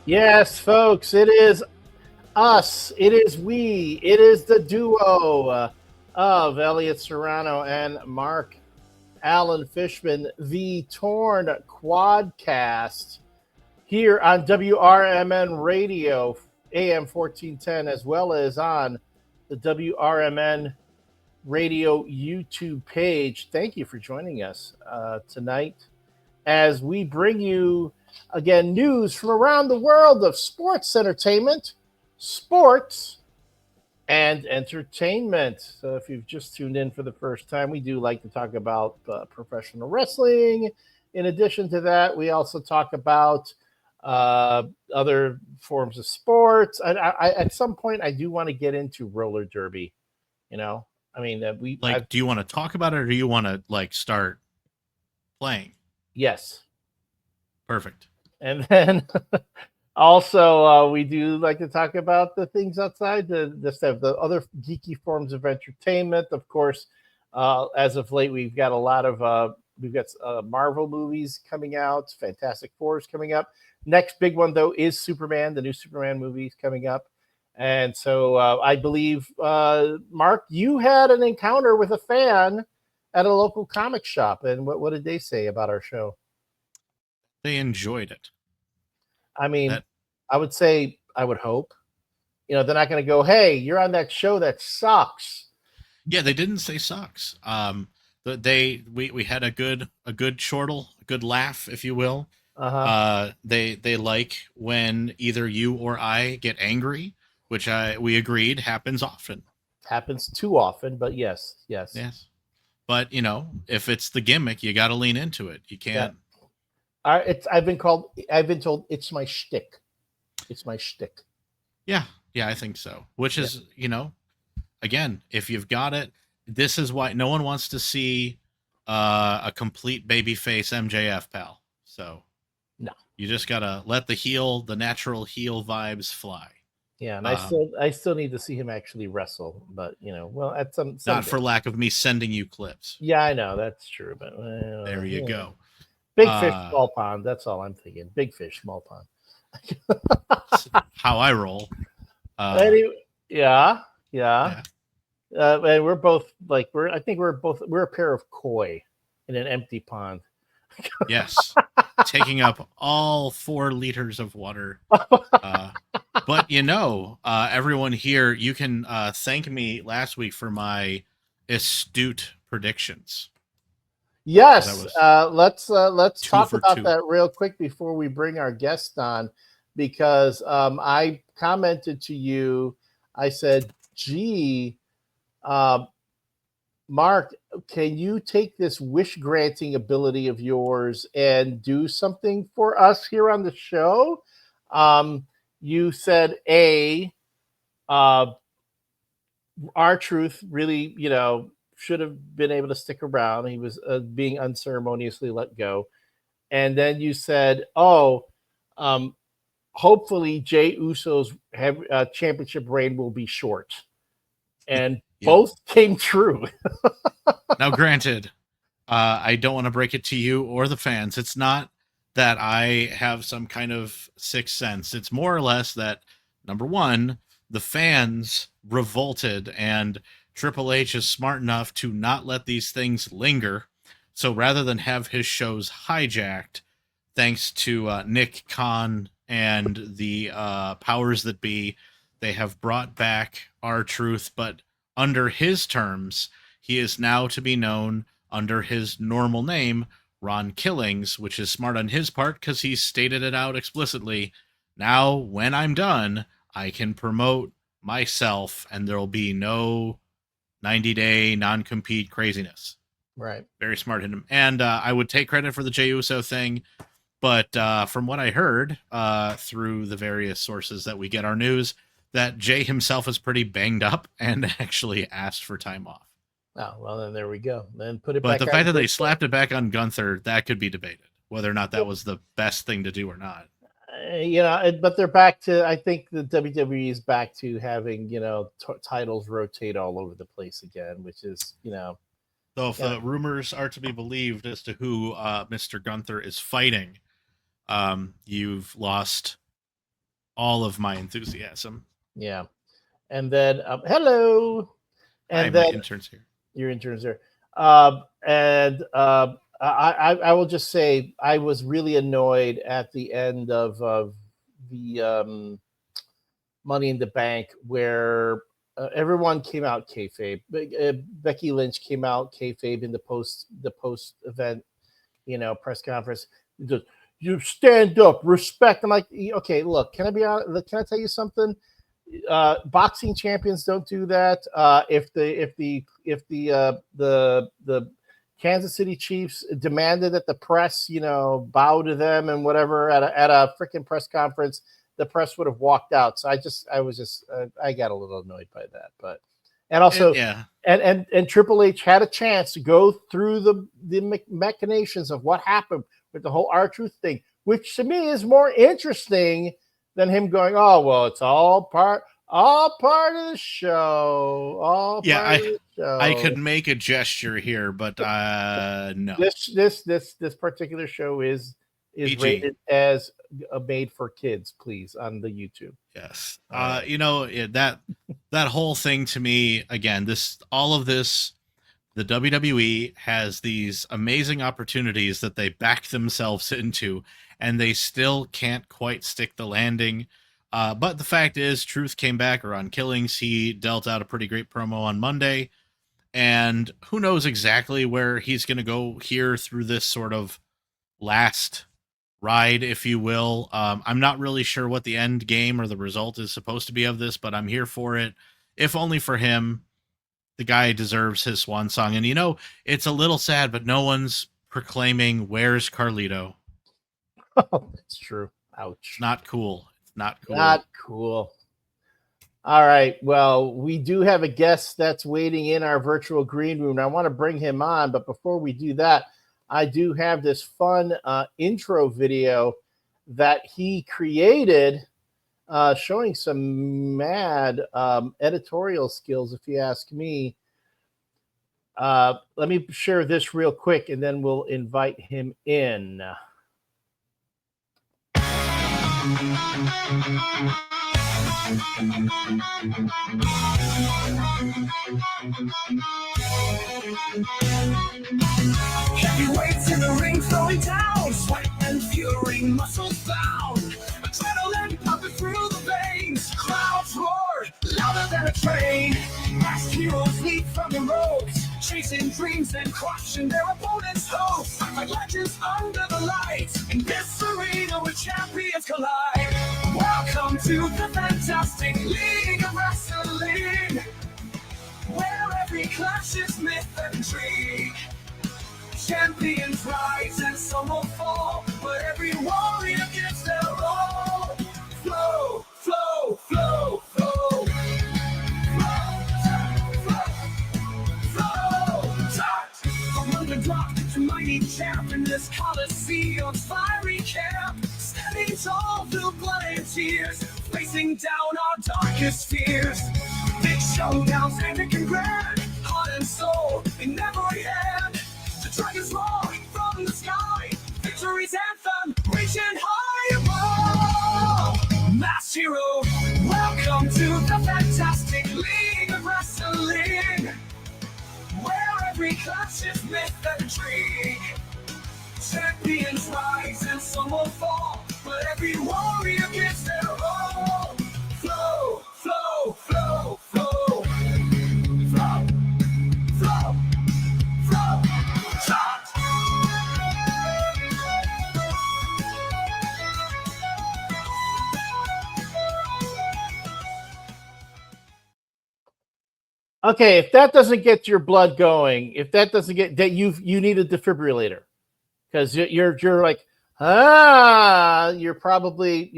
Yes, folks, it is us. It is we. It is the duo of Elliott Serrano and Mark Allen Fishman, the Torn Quadcast, here on WRMN Radio, AM 1410, as well as on the WRMN Radio YouTube page. Thank you for joining us tonight as we bring you, again, news from around the world of sports entertainment, sports, and entertainment. So if you've just tuned in for the first time, we do like to talk about professional wrestling. In addition to that, we also talk about other forms of sports. I at some point, I do want to get into roller derby. You know, I mean, do you want to talk about it, or do you want to start playing? Yes. Perfect. And then also, we do like to talk about the things outside the other geeky forms of entertainment. Of course, as of late, we've got a lot of Marvel movies coming out. Fantastic Four is coming up. Next big one, though, is Superman. The new Superman movie is coming up. And so I believe, Mark, you had an encounter with a fan at a local comic shop. And what did they say about our show? They enjoyed it. I mean, I would hope. You know, they're not going to go, hey, you're on that show that sucks. Yeah, they didn't say sucks. We had a good chortle, a good laugh, if you will. Uh-huh. They like when either you or I get angry, which we agreed happens often. Happens too often, but yes. But if it's the gimmick, you got to lean into it. You can't. Yeah. I've been told it's my shtick. It's my shtick. Yeah, I think so. Which is, again, if you've got it, this is why no one wants to see a complete babyface MJF, pal. So no, you just gotta let the natural heel vibes fly. Yeah, and I still need to see him actually wrestle, but at some not for lack of me sending you clips. Yeah, I know that's true, but there you go. Big fish, small pond. That's all I'm thinking. Big fish, small pond. How I roll. Anyway, yeah. And we're both we're a pair of koi in an empty pond. Yes, taking up all 4 liters of water. But everyone here, you can thank me last week for my astute predictions. Yes, let's talk about that real quick before we bring our guest on, because I commented to you. I said, "Gee, Mark, can you take this wish granting ability of yours and do something for us here on the show?" You said, R-Truth really, should have been able to stick around. He was being unceremoniously let go. And then you said, hopefully Jey Uso's championship reign will be short. And both came true. Now, granted, I don't want to break it to you or the fans. It's not that I have some kind of sixth sense. It's more or less that, number one, the fans revolted, and Triple H is smart enough to not let these things linger. So rather than have his shows hijacked, thanks to Nick Khan and the powers that be, they have brought back R-Truth, but under his terms, he is now to be known under his normal name, Ron Killings, which is smart on his part because he stated it out explicitly. Now, when I'm done, I can promote myself and there'll be no 90-day non-compete craziness. Right. Very smart in him. And I would take credit for the Jey Uso thing. But from what I heard through the various sources that we get our news, that Jay himself is pretty banged up and actually asked for time off. Oh, well, then there we go. Then put it But back the on. fact that they slapped it back on Gunther, that could be debated, whether or not that was the best thing to do or not. But they're back to, I think the WWE is back to having, titles rotate all over the place again, which is, So if the rumors are to be believed as to who Mr. Gunther is fighting, you've lost all of my enthusiasm. Yeah. And then, hello. And my then interns here. Your interns there. I will just say I was really annoyed at the end of the Money in the Bank where everyone came out kayfabe. Becky Lynch came out kayfabe in the post event, press conference. Just, you stand up, respect. I'm like, okay, look, can I be honest? Can I tell you something? Boxing champions don't do that. If the Kansas City Chiefs demanded that the press, bow to them and whatever at a freaking press conference, the press would have walked out. So I got a little annoyed by that. But and also, and Triple H had a chance to go through the machinations of what happened with the whole R-Truth thing, which to me is more interesting than him going, oh, well, it's all part of the show. I could make a gesture here, but no. This particular show is PG. Rated as made for kids, please, on the YouTube. Yes. That whole thing to me, again, all of this, the WWE has these amazing opportunities that they back themselves into, and they still can't quite stick the landing. But the fact is, Truth came back around Killings. He dealt out a pretty great promo on Monday, and who knows exactly where he's going to go here through this sort of last ride, if you will. I'm not really sure what the end game or the result is supposed to be of this, but I'm here for it, if only for him. The guy deserves his swan song. And, it's a little sad, but no one's proclaiming, where's Carlito? Oh, that's true. Ouch. Not cool. It's not cool. Not cool. All right. Well, we do have a guest that's waiting in our virtual green room. I want to bring him on, but before we do that, I do have this fun intro video that he created, showing some mad editorial skills, if you ask me. Let me share this real quick, and then we'll invite him in. Heavyweights in the ring throwing down, sweat and fury, muscles bound, adrenaline pumping through the veins, crowds roar louder than a train. Masked heroes leap from the ropes, chasing dreams and crushing their opponents' hopes. Like legends under the lights, in this arena where champions collide. Welcome to the fantastic League of Wrestling, where every clash is myth and intrigue. Champions rise and some will fall, but every warrior gets their role. Flow, flow, flow, flow. From underdog to mighty champ in this Coliseum's fiery camp, standing tall through blood and tears, facing down our darkest fears. Big showdowns, epic and grand, heart and soul in every hand. The dragons roar from the sky, victory's anthem reaching high above. Mass hero, welcome to the fantastic League of Wrestling, where every clash is myth and intrigue. Champions rise and some will fall, but every warrior gets their role. Flow, flow, flow, flow. Flow, flow, flow. Shot. Okay, if that doesn't get your blood going, if that doesn't get that, you need a defibrillator, because you're like, You're probably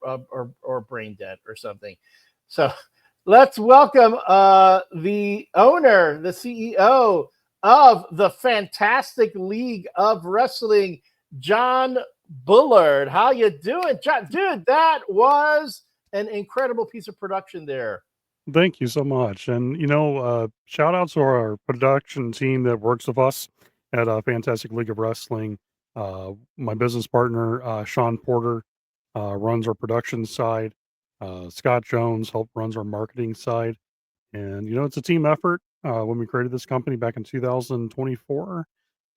or brain dead or something. So let's welcome the owner, the CEO of the Fantastic League of Wrestling, John Bullard. How you doing, John? Dude, that was an incredible piece of production there. Thank you so much. And, shout out to our production team that works with us at Fantastic League of Wrestling. My business partner, Sean Porter, runs our production side. Scott Jones runs our marketing side. And, it's a team effort when we created this company back in 2024.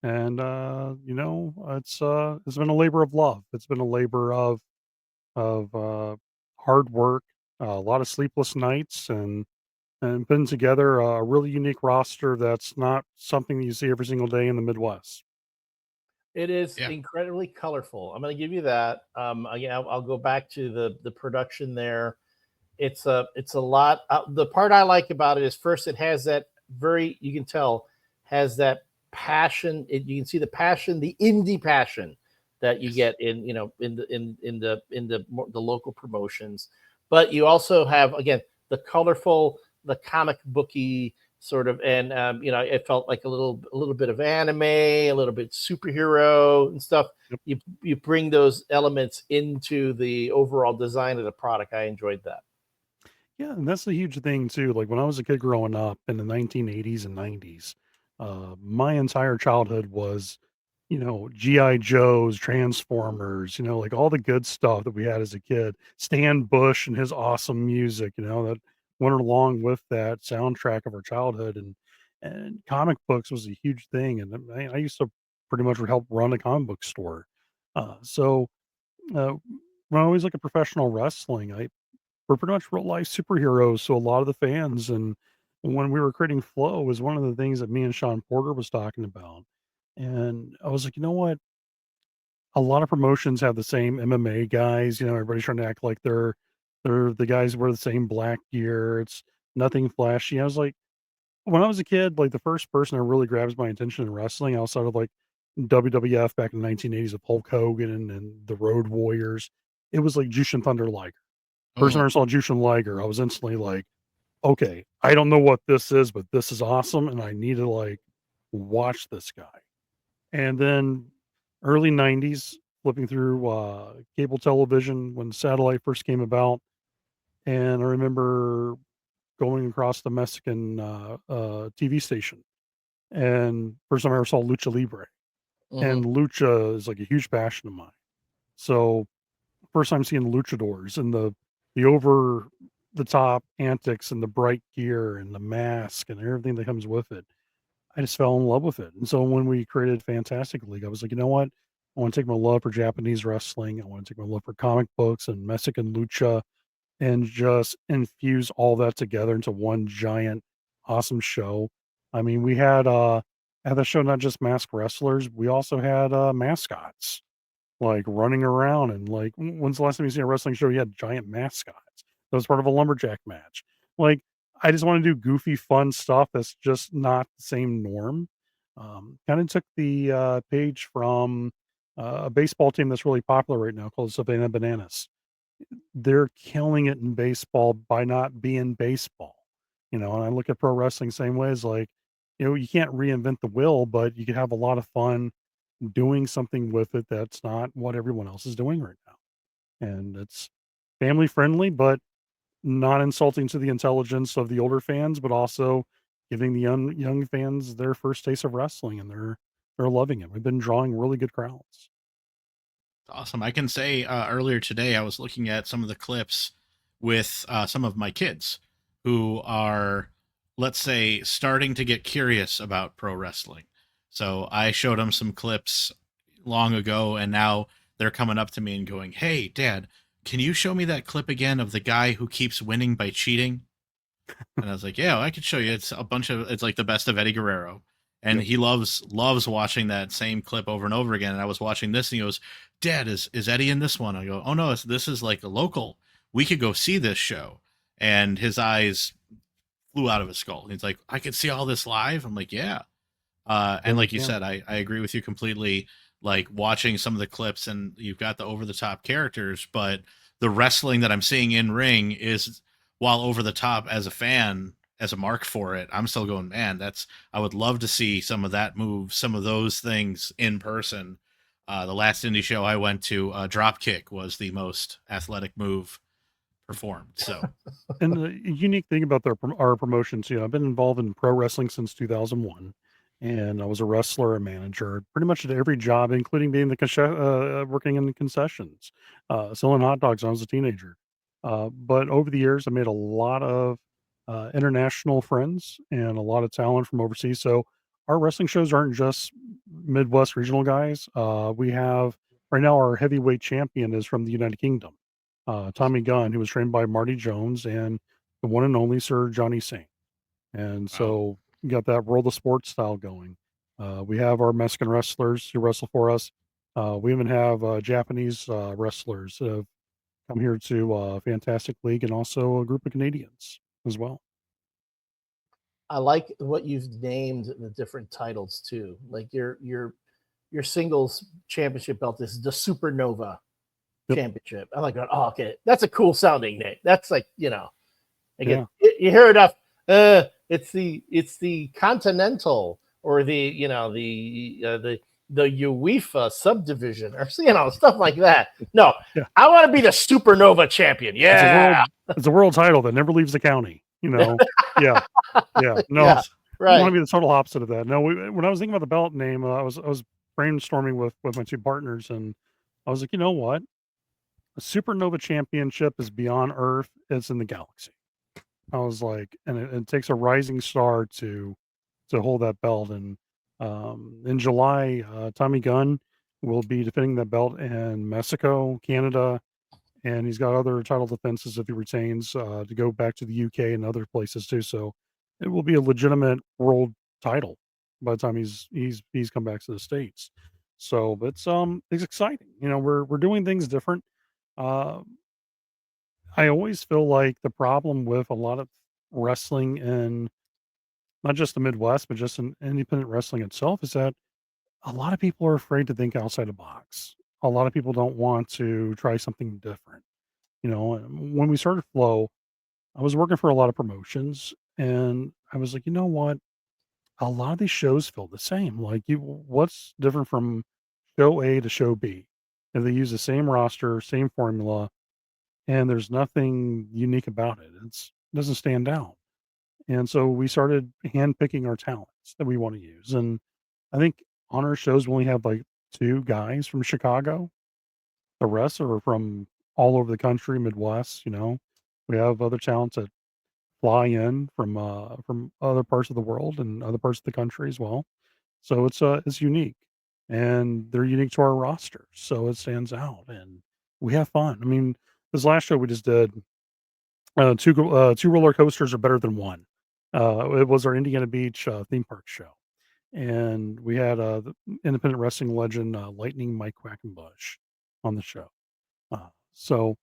And, it's been a labor of love. It's been a labor of hard work, a lot of sleepless nights, and putting together a really unique roster that's not something that you see every single day in the Midwest. It is Yeah. incredibly colorful. I'm going to give you that. Again, I'll go back to the production there. It's a lot. The part I like about it is, first, it has that you can tell, has that passion. You can see the passion, the indie passion that you get in the local promotions. But you also have, again, the colorful, the comic booky sort of, and it felt like a little bit of anime, a little bit superhero and stuff. Yep. You bring those elements into the overall design of the product. I enjoyed that. Yeah, and that's the huge thing too. Like when I was a kid growing up in the 1980s and 90s, my entire childhood was, GI Joes, Transformers, like all the good stuff that we had as a kid. Stan Bush and his awesome music, that went along with that soundtrack of our childhood, and comic books was a huge thing. And I used to pretty much help run a comic book store. So when I was like a professional wrestling, we're pretty much real life superheroes. So a lot of the fans, and when we were creating Flow, was one of the things that me and Sean Porter was talking about. And I was like, you know what? A lot of promotions have the same MMA guys. Everybody's trying to act like they're the guys who wear the same black gear. It's nothing flashy. I was like, when I was a kid, like the first person that really grabs my attention in wrestling outside of like WWF back in the 1980s of Hulk Hogan and the Road Warriors, it was like Jushin Thunder Liger. Person I saw Jushin Liger, I was instantly like, okay, I don't know what this is, but this is awesome, and I need to like watch this guy. And then early 90s, flipping through cable television when satellite first came about, and I remember going across the Mexican TV station, and first time I ever saw Lucha Libre, and Lucha is like a huge passion of mine. So first time seeing luchadors and the over the top antics and the bright gear and the mask and everything that comes with it, I just fell in love with it. And so when we created Fantastic League, I was like, you know what? I want to take my love for Japanese wrestling. I want to take my love for comic books and Mexican lucha and just infuse all that together into one giant awesome show. I mean, we had at the show not just masked wrestlers, we also had mascots like running around, and like when's the last time you seen a wrestling show you had giant mascots? That was part of a lumberjack match. Like I just want to do goofy fun stuff that's just not the same norm. Kind of took the page from a baseball team that's really popular right now called Savannah Bananas. They're killing it in baseball by not being baseball. And I look at pro wrestling same way as like, you can't reinvent the wheel, but you can have a lot of fun doing something with it that's not what everyone else is doing right now. And it's family friendly, but not insulting to the intelligence of the older fans, but also giving the young fans their first taste of wrestling, and they're loving it. We've been drawing really good crowds. Awesome. I can say earlier today, I was looking at some of the clips with some of my kids who are, let's say, starting to get curious about pro wrestling. So I showed them some clips long ago, and now they're coming up to me and going, "Hey, Dad, can you show me that clip again of the guy who keeps winning by cheating?" And I was like, "Yeah, I could show you. It's like the best of Eddie Guerrero." And he loves watching that same clip over and over again. And I was watching this, and he goes, "Dad, is Eddie in this one?" I go, "Oh no, this is like a local. We could go see this show." And his eyes flew out of his skull. He's like, "I could see all this live." I'm like, "Yeah." And like you said, I agree with you completely. like watching some of the clips, and you've got the over the top characters, but the wrestling that I'm seeing in ring is, while over the top as a fan, as a mark for it, I'm still going, man, I would love to see some of that move, some of those things in person. The last indie show I went to, Dropkick was the most athletic move performed. So, And the unique thing about our promotions, I've been involved in pro wrestling since 2001, and I was a wrestler and manager, pretty much at every job, including being working in the concessions, selling hot dogs when I was a teenager. But over the years, I made a lot of international friends and a lot of talent from overseas. So our wrestling shows aren't just Midwest regional guys. We have right now our heavyweight champion is from the United Kingdom, Tommy Gunn, who was trained by Marty Jones and the one and only Sir Johnny Singh. And wow. so you got that world of sports style going. We have our Mexican wrestlers who wrestle for us. We even have Japanese wrestlers that have come here to Fantastic League, and also a group of Canadians as well. I like what you've named the different titles too. Like your singles championship belt is the Supernova Yep. Championship. I'm like, oh, okay, that's a cool sounding name. That's like, Yeah. you hear enough. It's the Continental, or the UEFA subdivision, or stuff like that. No, Yeah. I want to be the Supernova champion. Yeah, It's a world title that never leaves the county. Yeah. No, yeah, I right. want to be the total opposite of that. No, when I was thinking about the belt name, I was brainstorming with my two partners, and I was like, you know what? A Supernova Championship is beyond Earth. It's in the galaxy. I was like, and it takes a rising star to hold that belt. And in July, Tommy Gunn will be defending that belt in Mexico, Canada, and he's got other title defenses if he retains to go back to the UK and other places too. So it will be a legitimate world title by the time he's come back to the States. So it's exciting. We're doing things different. Uh, I always feel like the problem with a lot of wrestling in not just the Midwest, but just in independent wrestling itself is that a lot of people are afraid to think outside the box. A lot of people don't want to try something different. When we started Flow, I was working for a lot of promotions, and I was like, you know what? A lot of these shows feel the same. Like, what's different from show A to show B? And they use the same roster, same formula, and there's nothing unique about it. It doesn't stand out. And so we started handpicking our talents that we want to use. And I think on our shows, we only have like two guys from Chicago. The rest are from all over the country, Midwest. We have other talents that fly in from other parts of the world and other parts of the country as well. So it's unique, and they're unique to our roster. So it stands out, and we have fun. I mean, this last show we just did, two roller coasters are better than one. It was our Indiana Beach theme park show, and we had the independent wrestling legend Lightning Mike Quackenbush on the show. So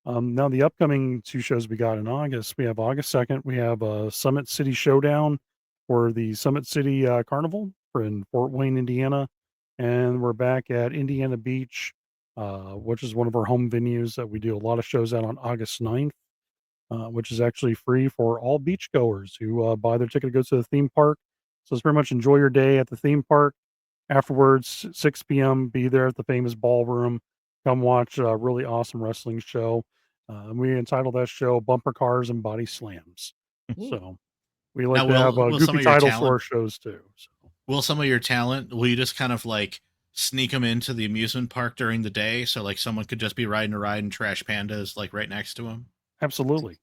now the upcoming two shows we got in August, we have August 2nd, we have Summit City Showdown for the Summit City Carnival in Fort Wayne, Indiana, and we're back at Indiana Beach, which is one of our home venues that we do a lot of shows at on August 9th. Which is actually free for all beachgoers who buy their ticket to go to the theme park. So it's pretty much enjoy your day at the theme park. Afterwards, 6 p.m., be there at the famous ballroom. Come watch a really awesome wrestling show. And we entitled that show Bumper Cars and Body Slams. So we like Now, to have will some goofy of your titles for talent our shows too. So. will some of your talent, will you just kind of like sneak them into the amusement park during the day, so like someone could just be riding a ride and Trash Pandas like right next to them? Absolutely.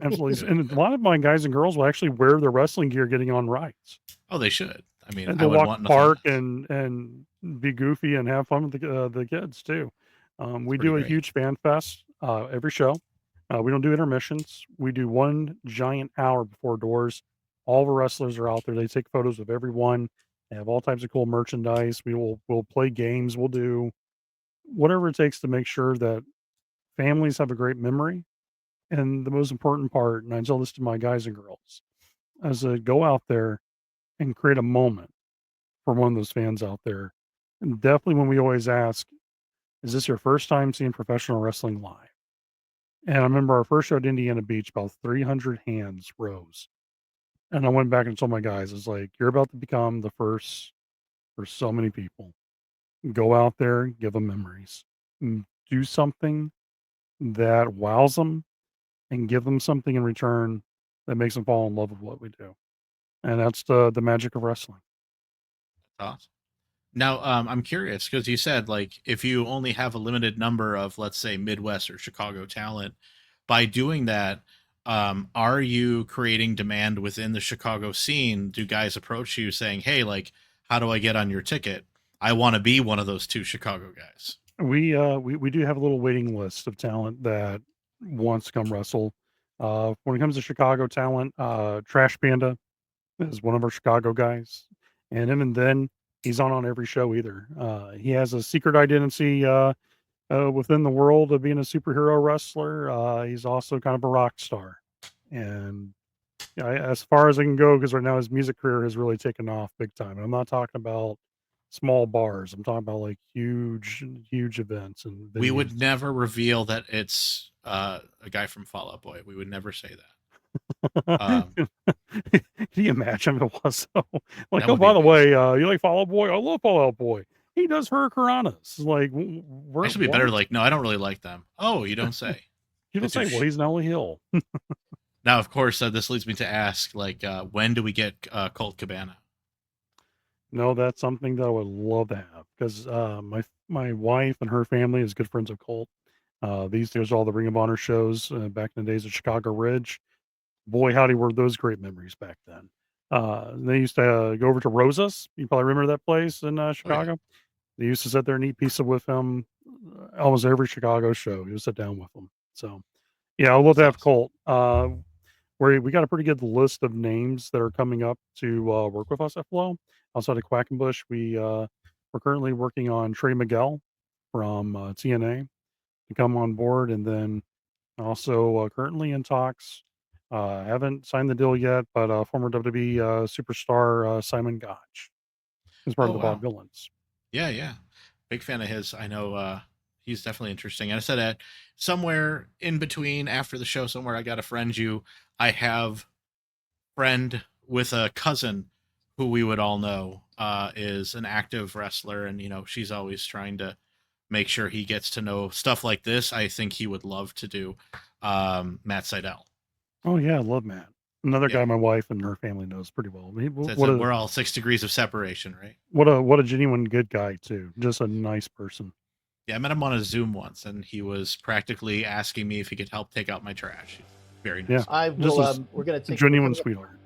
Absolutely. And a lot of my guys and girls will actually wear their wrestling gear getting on rides. Oh, they should. I mean, And I they'll would walk want the nothing park less. and be goofy and have fun with the kids too. We Pretty do a great. huge fan fest every show. We don't do intermissions. We do one giant hour before doors. All the wrestlers are out there. They take photos of everyone. They have all types of cool merchandise. We'll play games. We'll do whatever it takes to make sure that families have a great memory. And the most important part, and I tell this to my guys and girls, is to go out there and create a moment for one of those fans out there And definitely when we always ask, is this your first time seeing professional wrestling live? And I remember our first show at Indiana Beach, about 300 hands rose. And I went back and told my guys, it's like, you're about to become the first for so many people. Go out there, give them memories, and do something that wows them and give them something in return that makes them fall in love with what we do. And that's the magic of wrestling. Awesome. Now, I'm curious because you said like if you only have a limited number of, let's say, Midwest or Chicago talent, by doing that, are you creating demand within the Chicago scene? Do guys approach you saying, "Hey, like, how do I get on your ticket? I want to be one of those two Chicago guys." We do have a little waiting list of talent that wants to come wrestle. When it comes to Chicago talent, Trash Panda is one of our Chicago guys, and even then, he's on every show either. He has a secret identity within the world of being a superhero wrestler. He's also kind of a rock star, and as far as I can go, because right now his music career has really taken off big time. And I'm not talking about small bars. I'm talking about like huge events and We would venues. never reveal that it's a guy from Fall Out Boy. We would never say that. Can you imagine if it was so? Like, That oh, would be by the way, amazing. you like Fall Out Boy? I love Fall Out Boy. He does Hurricanranas. Like, we're Actually, be better. what? Like, no, I don't really like them. Oh, you don't say. You don't say, well, Touche. he's Nelly Hill. Now, of course, this leads me to ask, like, when do we get Colt Cabana? No, that's something that I would love to have because my wife and her family is good friends of Colt. They used to go to all the Ring of Honor shows back in the days of Chicago Ridge. Boy, howdy, were those great memories back then. They used to go over to Rosa's. You probably remember that place in Oh yeah. Chicago. They used to sit there and eat pizza with him almost every Chicago show. He would sit down with them. So, yeah, I would love That's to have awesome. Colt. We got a pretty good list of names that are coming up to work with us at F.L.O.W. Outside of Quackenbush, we're currently working on Trey Miguel from TNA to come on board, and then also currently in talks. Haven't signed the deal yet, but former WWE superstar Simon Gotch is part Oh of the Bob wow. Villains. Yeah, yeah. Big fan of his. I know he's definitely interesting. And I said that somewhere in between after the show, somewhere I got to friend you. I have friend with a cousin who we would all know is an active wrestler, and she's always trying to make sure he gets to know stuff like this. I think he would love to do. Matt Seidel. Oh yeah, I love Matt. Another Yeah. guy my wife and her family knows pretty well. Says that we're all 6 degrees of separation, right? What a genuine good guy too. Just a nice person. Yeah, I met him on a Zoom once, and he was practically asking me if he could help take out my trash. Very nice. Yeah, I just will. a We're going to take. genuine sweetheart.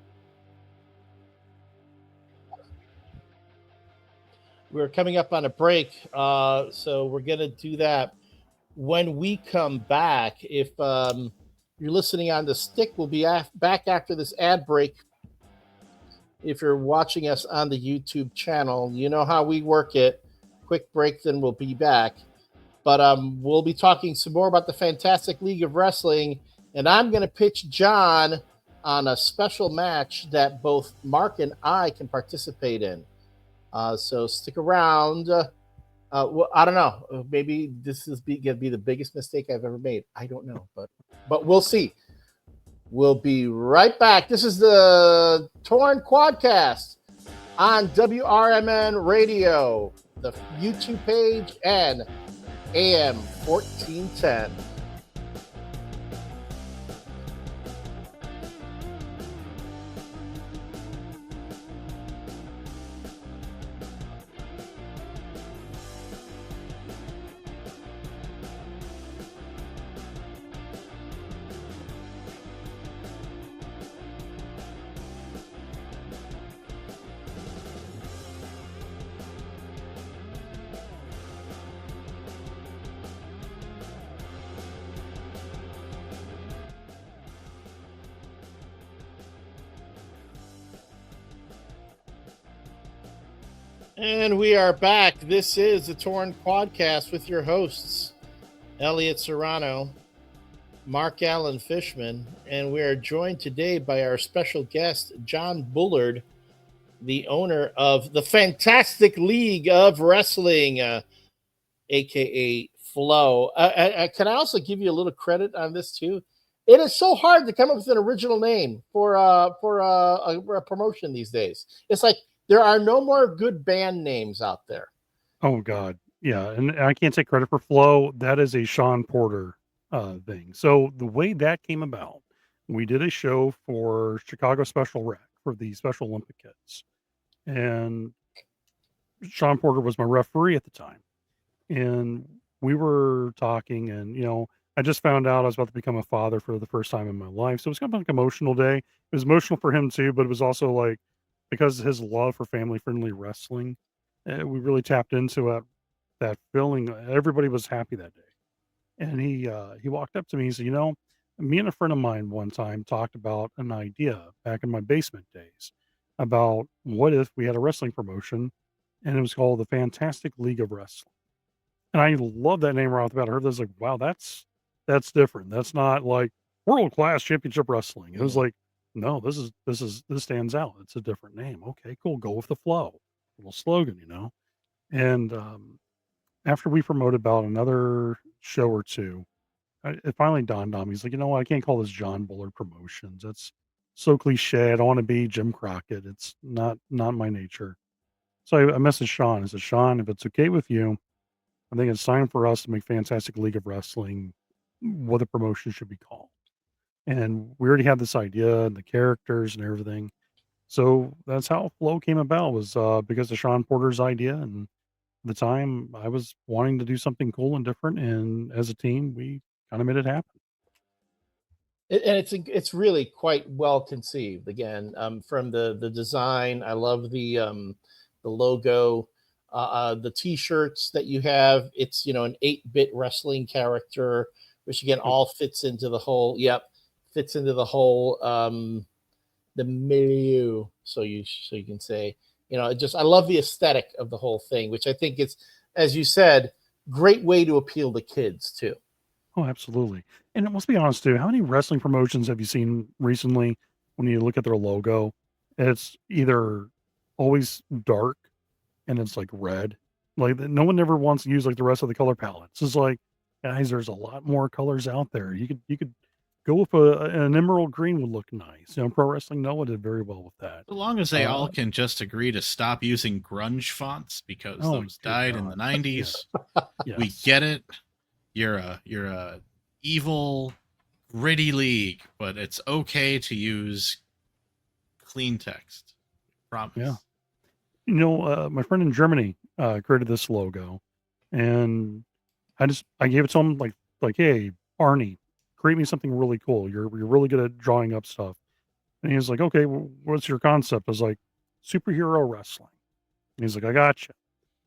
We're coming up on a break, so we're going to do that. When we come back, if you're listening on the stick, we'll be back after this ad break. If you're watching us on the YouTube channel, you know how we work it. Quick break, then we'll be back. But we'll be talking some more about the Fantastic League of Wrestling, and I'm going to pitch John on a special match that both Mark and I can participate in. So stick around. Well, I don't know. Maybe this is going to be the biggest mistake I've ever made. I don't know, but we'll see. We'll be right back. This is the Torn Quadcast on WRMN Radio, the YouTube page, and AM 1410. And we are back. This is the Torn Quadcast with your hosts, Elliott Serrano, Marc Fishman, and we are joined today by our special guest, John Bullard, the owner of the Fantastic League of Wrestling, aka F.L.O.W. Can I also give you a little credit on this too? It is so hard to come up with an original name for a promotion these days. It's like there are no more good band names out there. Oh God, yeah, and I can't take credit for Flow. That is a Sean Porter thing. So the way that came about, we did a show for Chicago Special Rec for the Special Olympic kids, and Sean Porter was my referee at the time, and we were talking, and I just found out I was about to become a father for the first time in my life, so it was kind of like an emotional day. It was emotional for him too, but it was also like because of his love for family friendly wrestling, we really tapped into it, that feeling. Everybody was happy that day, and he walked up to me. He said, me and a friend of mine one time talked about an idea back in my basement days about what if we had a wrestling promotion, and it was called the Fantastic League of Wrestling. And I love that name right off the bat. I heard this, like, wow, that's different. That's not like world class championship wrestling. It was like, no, this stands out. It's a different name. Okay, cool. Go with the flow. Little slogan. And after we promoted about another show or two, it finally dawned on me. He's like, you know what? I can't call this John Bullard Promotions. That's so cliche. I don't want to be Jim Crockett. It's not my nature. So I messaged Sean. I said, Sean, if it's okay with you, I think it's time for us to make Fantastic League of Wrestling what the promotion should be called. And we already had this idea and the characters and everything. So that's how F.L.O.W came about, was because of Sean Porter's idea. And at the time I was wanting to do something cool and different. And as a team, we kind of made it happen. And it's really quite well conceived. Again, from the design, I love the logo, the T-shirts that you have. It's an 8-bit wrestling character, which again all fits into the whole. Yep, fits into the whole the milieu. So you can say I love the aesthetic of the whole thing, which I think is, as you said, great way to appeal to kids too. Oh, absolutely. And let's be honest too. How many wrestling promotions have you seen recently when you look at their logo? It's either always dark and it's like red. Like no one ever wants to use like the rest of the color palettes. It's like, guys, there's a lot more colors out there. You could go with an emerald green would look nice. Pro Wrestling Noah did very well with that. As long as they all can just agree to stop using grunge fonts because those died in the 90s. Yes. We get it. You're a evil, gritty league, but it's okay to use clean text. Promise. Yeah. My friend in Germany created this logo, and I gave it to him like, hey, Arnie, create me something really cool. You're really good at drawing up stuff. And he was like, okay, well, what's your concept? I was like, superhero wrestling. And he's like, I got you.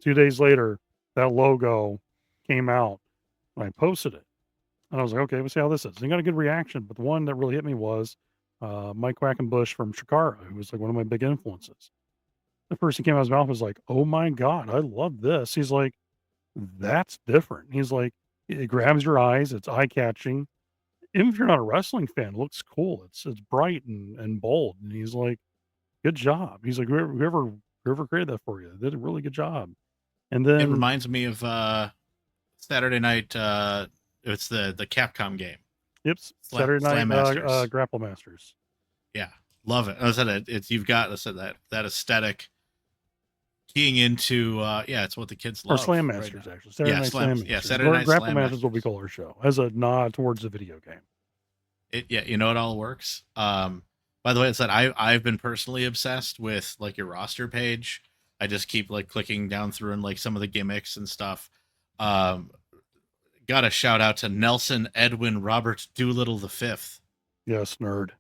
2 days later, that logo came out. I posted it, and I was like, okay, let's see how this is. And he got a good reaction, but the one that really hit me was Mike Quackenbush from Shikara, who was like one of my big influences. The first thing came out of his mouth was like, oh my God, I love this. He's like, that's different. He's like, it grabs your eyes, it's eye-catching. Even if you're not a wrestling fan, it looks cool. It's bright and bold. And he's like, good job. He's like, whoever created that for you did a really good job. And then it reminds me of Saturday night. It's the Capcom game. Yep, Saturday night Grapple Masters. Yeah, love it. I said you've got that aesthetic keying into it's what the kids love. Or Slam Masters, right, actually. Saturday Night Slam Masters. Yeah, Saturday Night Grapple Slam Masters will be called our show as a nod towards the video game. It all works. By the way, I've been personally obsessed with like your roster page. I just keep like clicking down through and like some of the gimmicks and stuff. Got a shout out to Nelson Edwin Robert Doolittle V. Yes, nerd.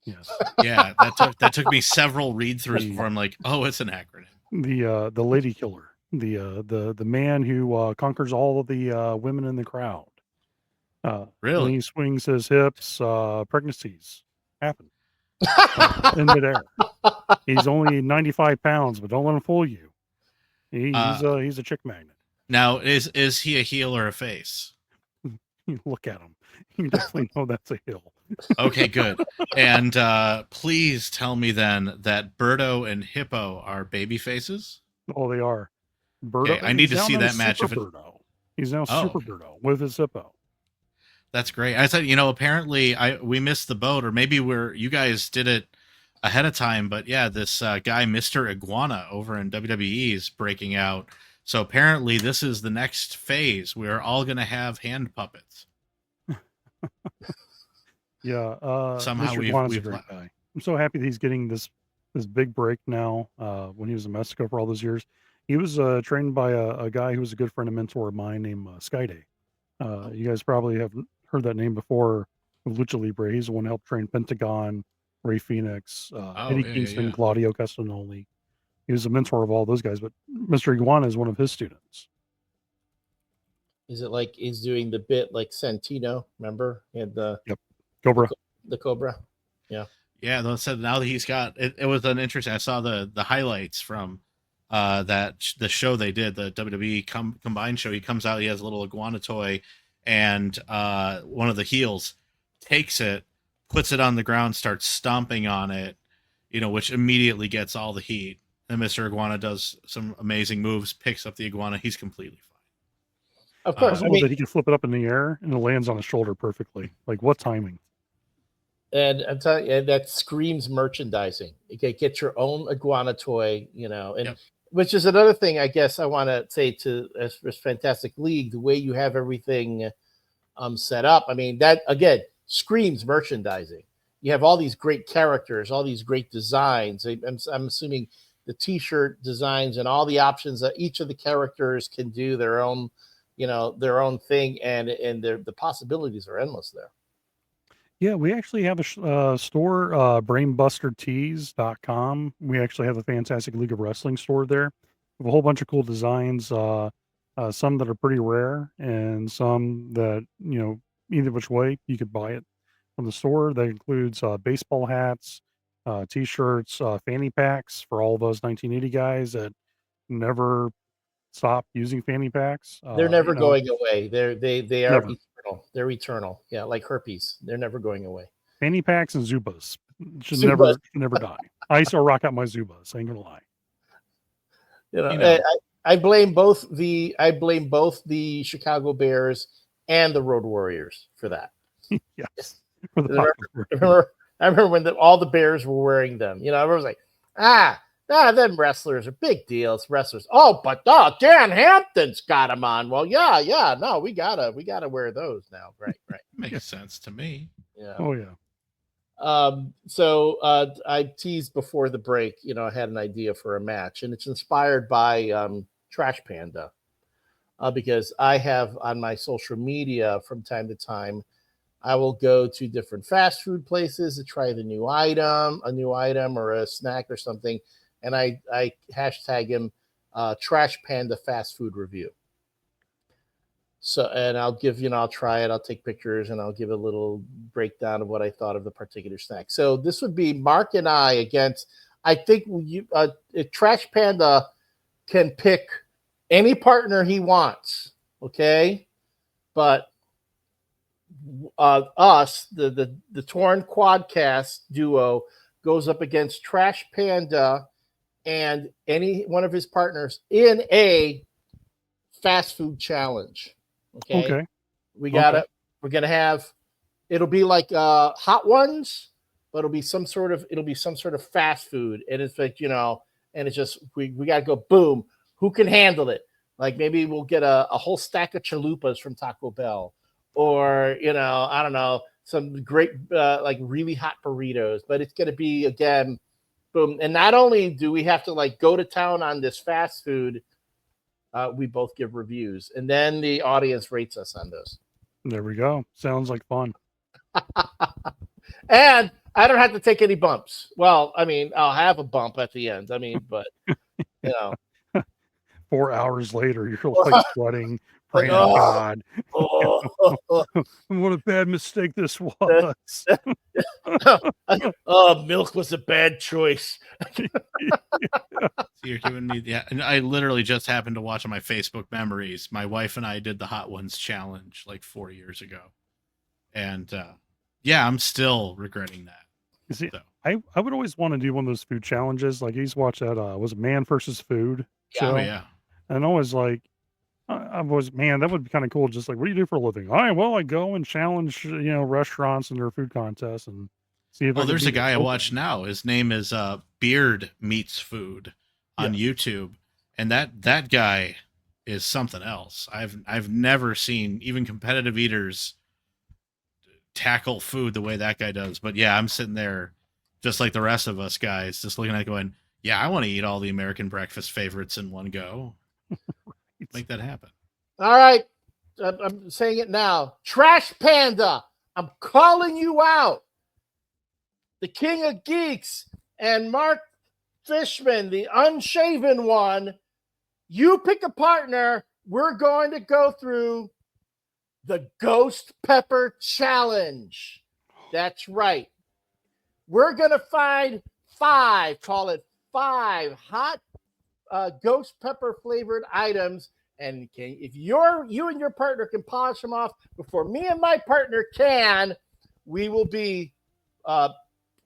Yes. Yeah, that took me several read throughs before I'm like, oh, it's an acronym. The lady killer, the man who conquers all of the women in the crowd. Really? When he swings his hips, pregnancies happen in midair. He's only 95 pounds, but don't let him fool you. He's a chick magnet. Now, is he a heel or a face? You look at him, you definitely know that's a heel. Okay, good. And please tell me then that Birdo and Hippo are baby faces. Oh, they are. Okay, Birdo. I need He's to now see known that as match. Super If it, Birdo. He's now oh, Super okay. Birdo with his hippo. That's great. I said, apparently we missed the boat, or maybe you guys did it ahead of time. But yeah, this guy, Mr. Iguana, over in WWE is breaking out. So apparently, this is the next phase. We're all going to have hand puppets. Yeah, Somehow Mr. Iguana's a we've great guy. I'm so happy that he's getting this big break now. When he was in Mexico for all those years, he was trained by a guy who was a good friend and mentor of mine named Skyday. You guys probably have heard that name before with Lucha Libre. He's the one who helped train Pentagon, Ray Phoenix, Oh, Eddie yeah, yeah, Kingston, yeah. Claudio Castagnoli. He was a mentor of all those guys, but Mr. Iguana is one of his students. Is it like he's doing the bit like Santino? Remember, he had Yep, Cobra. the Cobra. Yeah. Yeah, they said now that he's got it. It was an interesting. I saw the highlights from the show they did, the WWE combined show. He comes out, he has a little iguana toy, and one of the heels takes it, puts it on the ground, starts stomping on it, which immediately gets all the heat. And Mr. Iguana does some amazing moves, picks up the iguana. He's completely fine. Of course. Possible that he can flip it up in the air and it lands on his shoulder perfectly. Like, what timing? And I'm telling you, that screams merchandising. You can get your own iguana toy, and Yep. which is another thing I guess I want to say to as Fantastic League, the way you have everything set up. I mean, that again screams merchandising. You have all these great characters, all these great designs. I'm assuming the T-shirt designs and all the options that each of the characters can do their own, their own thing, and the possibilities are endless there. Yeah, we actually have a store, brainbustertees.com. We actually have a Fantastic League of Wrestling store there. We have a whole bunch of cool designs, some that are pretty rare and some that, either which way you could buy it from the store. That includes baseball hats, t-shirts, fanny packs for all those 1980 guys that never stopped using fanny packs. They're never going away. They are Never. eternal. They're eternal. Yeah, like herpes. They're never going away. Fanny packs and Zubas should Zubas. never die. I used to rock out my Zubas. I ain't gonna lie. I blame both the Chicago Bears and the Road Warriors for that. Yes. I remember when all the Bears were wearing them. Everyone was like, them wrestlers are big deals. Wrestlers. Oh, but Dan Hampton's got them on. Well, yeah. No, we gotta wear those now. Right. Makes sense to me. Yeah. Oh yeah. So I teased before the break. I had an idea for a match, and it's inspired by Trash Panda, because I have on my social media from time to time, I will go to different fast food places to try a new item or a snack or something, and I hashtag him Trash Panda Fast Food Review. So, and I'll give, I'll try it. I'll take pictures and I'll give a little breakdown of what I thought of the particular snack. So this would be Mark and I against, I think Trash Panda can pick any partner he wants. Okay. But us, the Torn Quadcast duo goes up against Trash Panda and any one of his partners in a fast food challenge. Okay. We're gonna have, it'll be like Hot Ones, but it'll be some sort of fast food. And it's like, and it's just we gotta go boom. Who can handle it? Like maybe we'll get a whole stack of chalupas from Taco Bell, or I don't know, some great like really hot burritos. But it's gonna be again, boom. And not only do we have to like go to town on this fast food, we both give reviews, and then the audience rates us on those. There we go. Sounds like fun. And I don't have to take any bumps. Well, I mean, I'll have a bump at the end. I mean, but 4 hours later, you're like sweating, praying to God. What a bad mistake this was. Milk was a bad choice. You're giving me, yeah. And I literally just happened to watch on my Facebook memories. My wife and I did the Hot Ones challenge like 4 years ago, and yeah, I'm still regretting that. You see, So. I would always want to do one of those food challenges. Like I used to watch that was it Man versus Food show, Oh yeah. and I was like, I was man, that would be kind of cool. Just like, what do you do for a living? All right, well, I go and challenge restaurants in their food contests and see if I Oh, can there's a beat it. guy I Okay. watch now. His name is Beard Meets Food on YouTube, and that guy is something else. I've never seen even competitive eaters tackle food the way that guy does. But yeah, I'm sitting there just like the rest of us guys, just looking at it going, yeah, I want to eat all the American breakfast favorites in one go. Make that happen. All right. I'm saying it now. Trash Panda, I'm calling you out. The King of Geeks and Marc Fishman, the unshaven one. You pick a partner. We're going to go through the Ghost Pepper Challenge. That's right. We're going to find five hot ghost pepper flavored items. And if you and your partner can polish them off before me and my partner can, we will be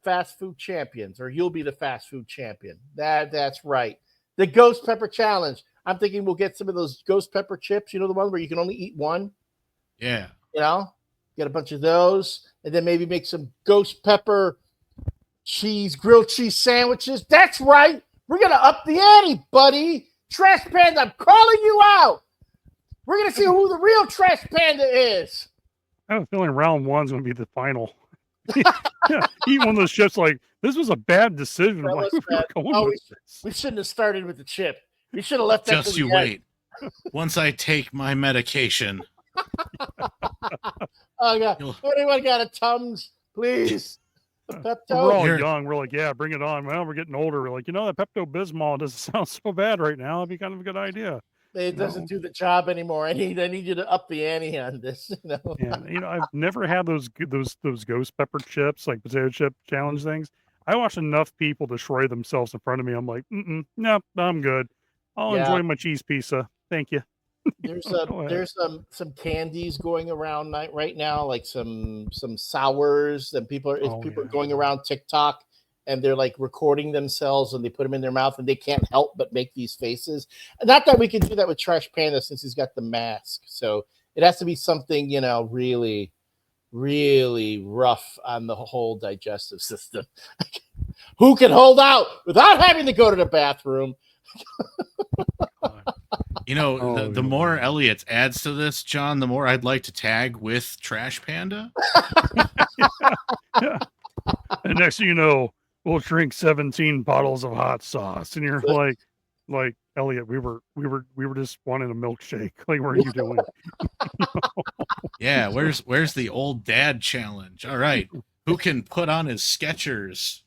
fast food champions, or you'll be the fast food champion. That's right. The Ghost Pepper Challenge. I'm thinking we'll get some of those ghost pepper chips, the ones where you can only eat one. Yeah. Get a bunch of those, and then maybe make some ghost pepper grilled cheese sandwiches. That's right. We're going to up the ante, buddy. Trash Panda, I'm calling you out. We're going to see who the real Trash Panda is. I have a feeling round one's going to be the final. Yeah, eat one of those chips like, this was a bad decision. We shouldn't have started with the chip. We should have left that. Just you wait. Once I take my medication. Oh, God. Anyone got a Tums, please? We're all young. We're like, yeah, bring it on. Well, we're getting older. We're like, that Pepto-Bismol doesn't sound so bad right now. It'd be kind of a good idea. It doesn't do the job anymore. I need you to up the ante on this. And I've never had those ghost pepper chips, like potato chip challenge things. I watched enough people destroy themselves in front of me. I'm like, no, I'm good. I'll enjoy my cheese pizza. Thank you. There's some candies going around right now, like some sours, and people are going around TikTok, and they're like recording themselves and they put them in their mouth, and they can't help but make these faces. Not that we can do that with Trash Panda since he's got the mask, so it has to be something really, really rough on the whole digestive system. Who can hold out without having to go to the bathroom? The more Elliott adds to this, John, the more I'd like to tag with Trash Panda. Yeah. And next thing you know, we'll drink 17 bottles of hot sauce, and you're like Elliott, we were just wanting a milkshake. Like, what are you doing? Yeah, where's the old dad challenge? All right, who can put on his Skechers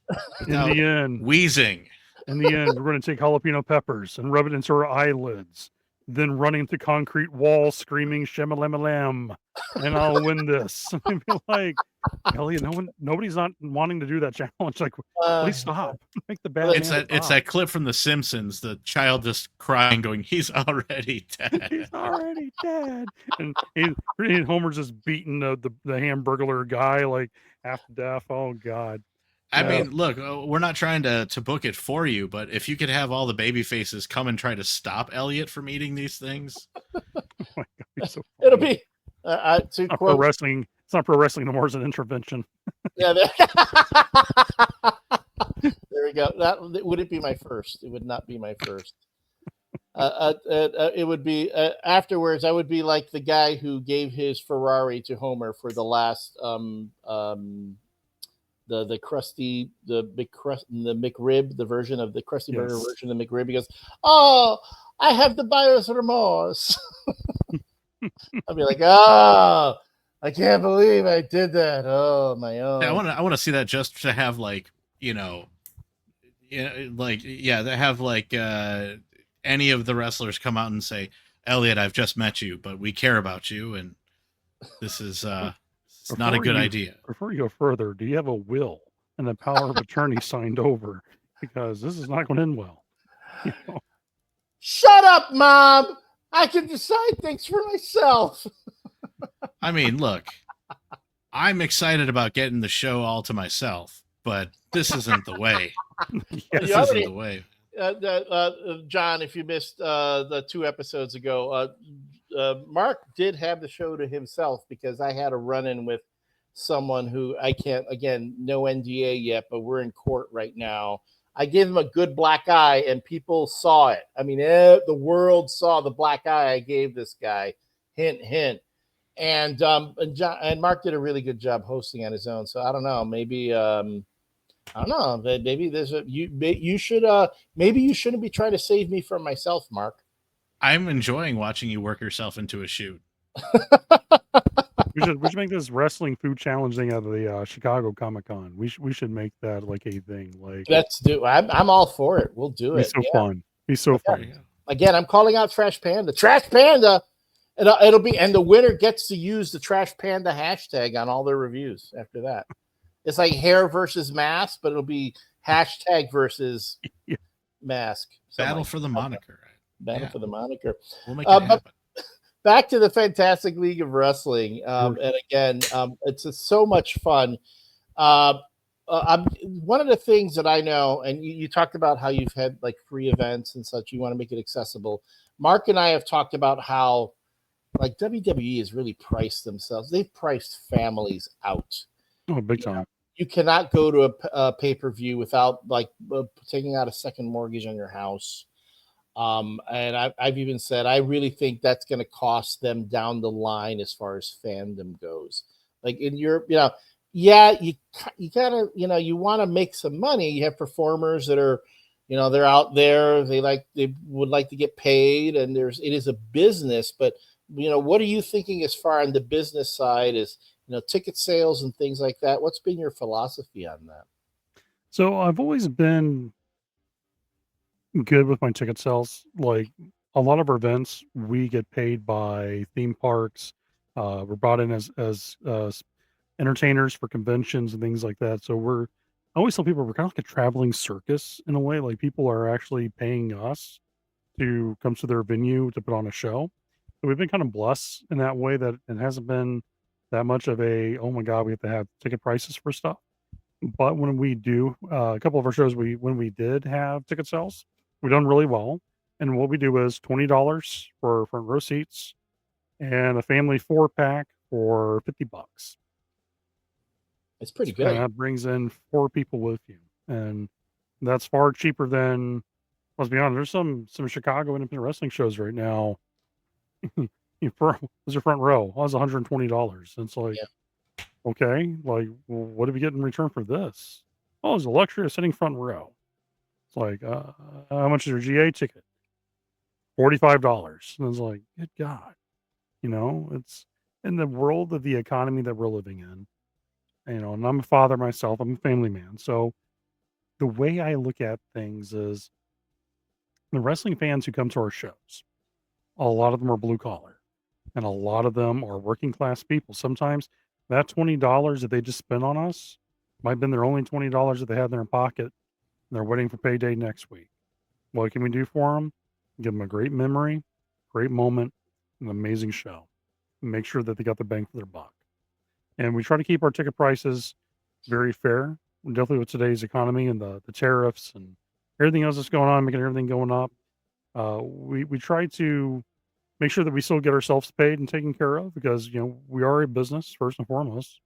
in the end, wheezing? In the end, we're going to take jalapeno peppers and rub it into our eyelids, then run into concrete walls screaming "Shemalemalem," and I'll win this. And be like, Elliott, nobody's not wanting to do that challenge. Like, please stop. Make the bad. It's that clip from The Simpsons. The child just crying, going, "He's already dead. He's already dead." And Homer's just beating the Hamburglar guy like half to death. Oh God. I mean, look, we're not trying to book it for you, but if you could have all the baby faces come and try to stop Elliott from eating these things, God, so it'll be pro wrestling. It's not pro wrestling no more; it's an intervention. Yeah, there we go. That would it be my first? It would not be my first. It would be afterwards. I would be like the guy who gave his Ferrari to Homer for the last the crusty, the McRib, the version of the Krusty Burger version of the McRib. He goes, "Oh, I have the buyer's remorse." I'll be like, "Oh, I can't believe I did that. Oh, my own." Yeah, I want to see that just to have they have any of the wrestlers come out and say, "Elliott, I've just met you, but we care about you, and this is it's not a good idea." Before you go further, do you have a will and the power of attorney signed over? Because this is not going to end well. Shut up, Mom. I can decide things for myself. I mean, look, I'm excited about getting the show all to myself, but this isn't the way. Yes. This You isn't already- the way. John, if you missed the 2 episodes ago, Mark did have the show to himself because I had a run-in with someone who I can't, again, no NDA yet, but we're in court right now. I gave him a good black eye, and people saw it. I mean, the world saw the black eye I gave this guy. Hint, hint. And John and Mark did a really good job hosting on his own. So I don't know, maybe I don't know. Maybe there's a you should maybe you shouldn't be trying to save me from myself, Mark. I'm enjoying watching you work yourself into a shoot. We should make this wrestling food challenge thing out of the Chicago Comic Con. We should make that like a thing. Like Let's do. I'm all for it. We'll do be it. so fun. Be so There you fun. go. Again, I'm calling out Trash Panda. Trash Panda. It'll be, and the winner gets to use the Trash Panda hashtag on all their reviews after that. It's like hair versus mask, but it'll be hashtag versus Yeah. mask. Battle for the moniker. Battle Yeah. for the moniker. We'll make But it happen. back to the Fantastic League of Wrestling. And again, it's so much fun. One of the things that I know, and you talked about how you've had like free events and such, you want to make it accessible. Mark and I have talked about how like WWE has really priced themselves. They've priced families out. Oh, big time. You cannot go to a pay-per-view without like taking out a second mortgage on your house. And I've even said I really think that's going to cost them down the line as far as fandom goes. Like in Europe, yeah, you gotta, you want to make some money. You have performers that are, they're out there. They would like to get paid, and it is a business. But what are you thinking as far on the business side? Is ticket sales and things like that? What's been your philosophy on that? So I've always been good with my ticket sales. Like a lot of our events, we get paid by theme parks. We're brought in as entertainers for conventions and things like that. So I always tell people we're kind of like a traveling circus in a way. Like people are actually paying us to come to their venue to put on a show. So we've been kind of blessed in that way that it hasn't been that much of a, oh my God, we have to have ticket prices for stuff. But when we do, a couple of our shows, when we did have ticket sales, we done really well. And what we do is $20 for front row seats and a family 4-pack for $50. It's pretty And good. that brings in 4 people with you. And that's far cheaper than, let's be honest, there's some Chicago independent wrestling shows right now. Was your front row? Oh, it was $120. It's like, Yeah. okay, like, well, what do we get in return for this? Oh, it's a luxury of sitting front row. It's like, how much is your GA ticket? $45. And it's like, good God, it's in the world of the economy that we're living in. And I'm a father myself. I'm a family man. So the way I look at things is the wrestling fans who come to our shows, a lot of them are blue collar and a lot of them are working class people. Sometimes that $20 that they just spent on us might have been their only $20 that they had in their pocket. And they're waiting for payday next week. What can we do for them? Give them a great memory, great moment, an amazing show. And make sure that they got the bang for their buck. And we try to keep our ticket prices very fair. Definitely with today's economy and the tariffs and everything else that's going on, making everything going up. We try to make sure that we still get ourselves paid and taken care of because, we are a business first and foremost,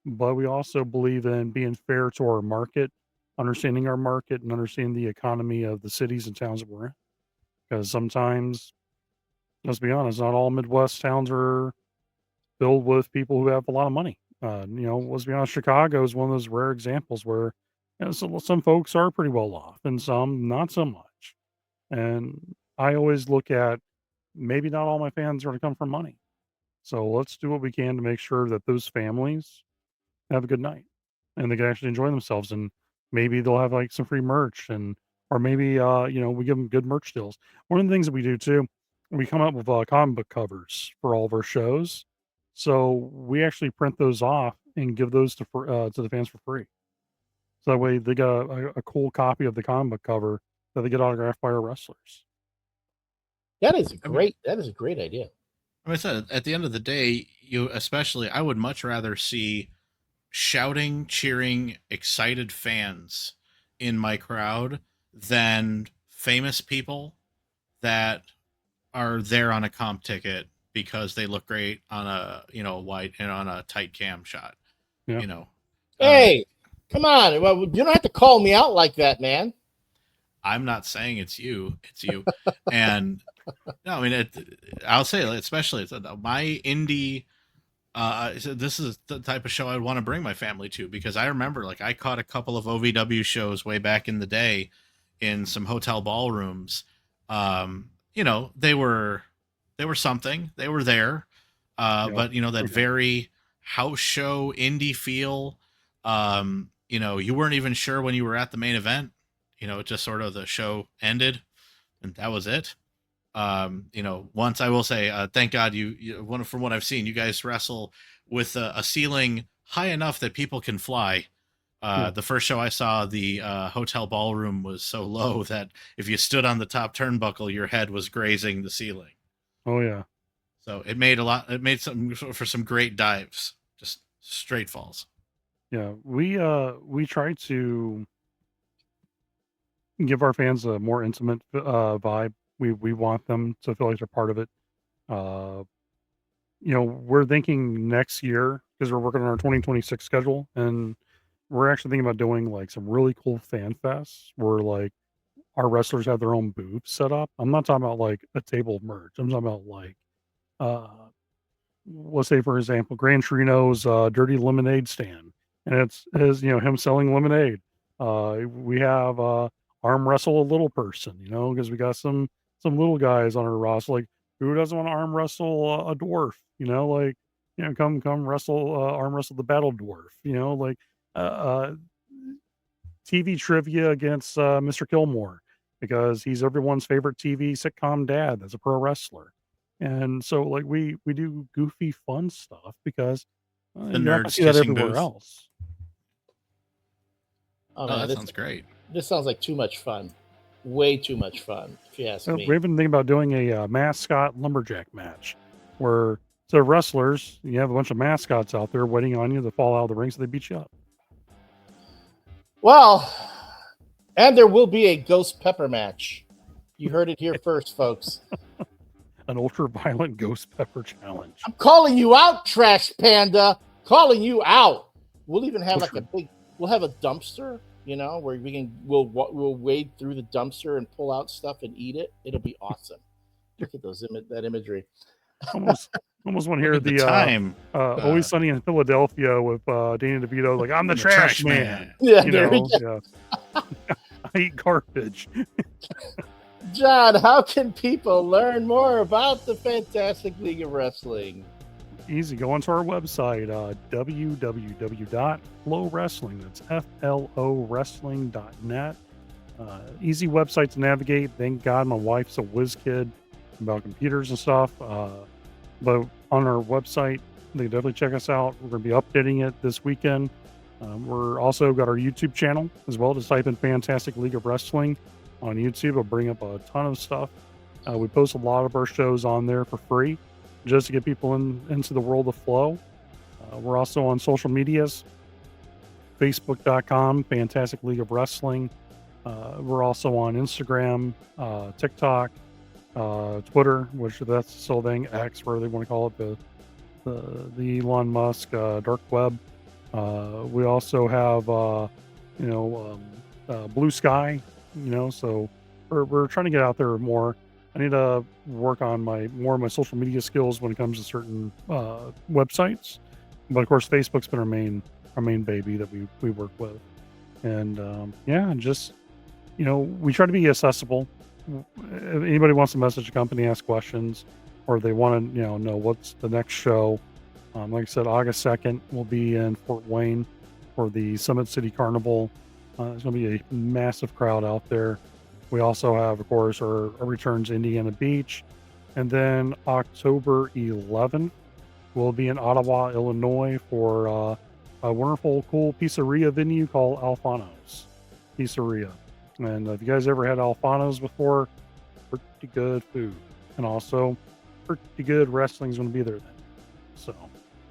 but we also believe in being fair to our market, understanding our market and understanding the economy of the cities and towns that we're in. Because sometimes, let's be honest, not all Midwest towns are filled with people who have a lot of money. Let's be honest, Chicago is one of those rare examples where some folks are pretty well off and some not so much. And I always look at maybe not all my fans are going to come from money. So let's do what we can to make sure that those families have a good night and they can actually enjoy themselves. And maybe they'll have like some free merch or maybe, we give them good merch deals. One of the things that we do too, we come up with comic book covers for all of our shows. So we actually print those off and give those to the fans for free. So that way they got a cool copy of the comic book cover that they get autographed by our wrestlers. That is a great idea. I said, at the end of the day, I would much rather see shouting, cheering, excited fans in my crowd than famous people that are there on a comp ticket because they look great on a wide and on a tight cam shot. Yeah. You know, Hey, come on. Well, you don't have to call me out like that, man. I'm not saying it's you, and no, I mean, I'll say, especially my indie. So this is the type of show I'd want to bring my family to, because I remember, like, I caught a couple of OVW shows way back in the day in some hotel ballrooms. They were something. They were there, but that very house show indie feel. You weren't even sure when you were at the main event. It just sort of, the show ended, and that was it. Once I will say, thank God from what I've seen, you guys wrestle with a ceiling high enough that people can fly. The first show I saw, the hotel ballroom was so low that if you stood on the top turnbuckle, your head was grazing the ceiling. Oh yeah. So it made some great dives, just straight falls. Yeah, we try to give our fans a more intimate vibe. We want them to feel like they're part of it. We're thinking next year, because we're working on our 2026 schedule, and we're actually thinking about doing like some really cool fan fests where like our wrestlers have their own booths set up. I'm not talking about like a table of merch. I'm talking about like, let's say for example, Gran Torino's Dirty Lemonade stand, and it's him selling lemonade. We have arm wrestle a little person, because we got some little guys on our roster. Like, who doesn't want to arm wrestle a dwarf? Come wrestle arm wrestle the battle dwarf. TV trivia against Mr. Gilmore, because he's everyone's favorite TV sitcom dad that's a pro wrestler. And so like we do goofy fun stuff because The you're not gonna nerds see that kissing everywhere booth. else. Oh, Oh, man, that sounds great. this sounds like too much fun. Way too much fun, if you ask me. We're even thinking about doing a mascot lumberjack match where, so wrestlers, you have a bunch of mascots out there waiting on you to fall out of the ring so they beat you up. Well, and there will be a ghost pepper match. You heard it here first, folks. An ultra violent ghost pepper challenge. I'm calling you out, Trash Panda. Calling you out. We'll even have we'll have a dumpster, where we'll wade through the dumpster and pull out stuff and eat it. It'll be awesome. Look at that imagery. Almost want to hear the time. Always Sunny in Philadelphia with Danny DeVito, like, I'm the trash man. Yeah, Yeah. I eat garbage. John, how can people learn more about the Fantastic League of Wrestling? Easy. Go onto our website, www.F.L.O.W Wrestling. That's F-L-O Wrestling.net. Easy website to navigate. Thank God my wife's a whiz kid about computers and stuff. But on our website, they can definitely check us out. We're going to be updating it this weekend. We're also got our YouTube channel as well. Just type in Fantastic League of Wrestling on YouTube. It'll bring up a ton of stuff. We post a lot of our shows on there for free, just to get people into the world of Flow. We're also on social medias, Facebook.com, Fantastic League of Wrestling. We're also on Instagram, TikTok, Twitter, which that's still thing, X, whatever they want to call it, the Elon Musk dark web. We also have Blue Sky, so we're trying to get out there more. I need to work on more of my social media skills when it comes to certain websites, but of course Facebook's been our main baby that we work with. And we try to be accessible. If anybody wants to message a company, ask questions, or they want to know what's the next show, like I said, August 2nd we'll be in Fort Wayne for the Summit City Carnival. There's going to be a massive crowd out there. We also have, of course, our returns to Indiana Beach. And then October 11th, we'll be in Ottawa, Illinois for a wonderful, cool pizzeria venue called Alfano's Pizzeria. And if you guys ever had Alfano's before, pretty good food. And also, pretty good wrestling's going to be there then. So,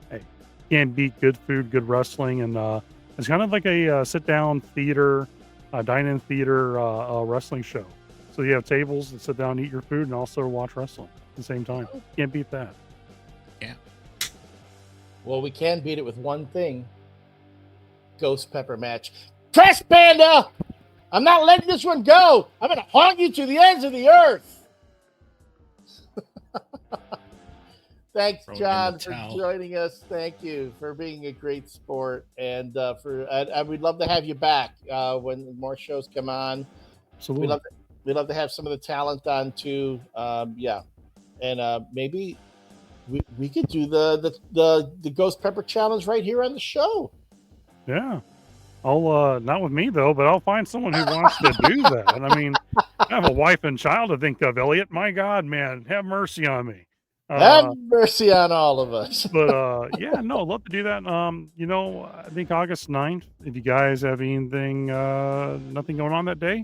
hey, can't beat good food, good wrestling, and it's kind of like a sit-down theater, dine-in theater wrestling show. So you have tables that sit down, eat your food, and also watch wrestling at the same time. Can't beat that. Yeah. Well, we can beat it with one thing. Ghost pepper match. Trash Panda! I'm not letting this one go. I'm going to haunt you to the ends of the earth. Thanks, John, for joining us. Thank you for being a great sport. And we'd love to have you back when more shows come on. Absolutely. We'd love to have some of the talent on too. Yeah. And maybe we could do the Ghost Pepper Challenge right here on the show. Yeah. I'll not with me though, but I'll find someone who wants to do that. And I mean, I have a wife and child to think of, Elliott. My God, man, have mercy on me. Have mercy on all of us. But yeah, no, I'd love to do that. You know, I think August 9th, if you guys have anything, nothing going on that day,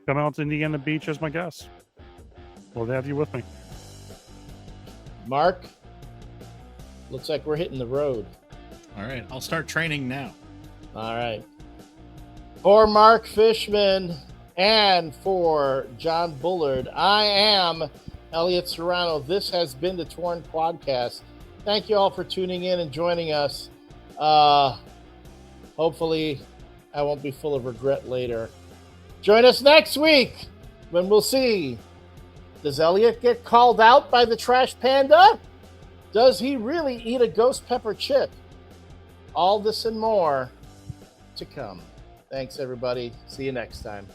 come out to Indiana Beach as my guest. Love to have you with me. Mark, looks like we're hitting the road. All right, I'll start training now. All right. For Marc Fishman and for John Bullard, I am Elliott Serrano. This has been the Torn Quadcast. Thank you all for tuning in and joining us. Hopefully, I won't be full of regret later. Join us next week when we'll see, does Elliott get called out by the Trash Panda? Does he really eat a ghost pepper chip? All this and more to come. Thanks, everybody. See you next time.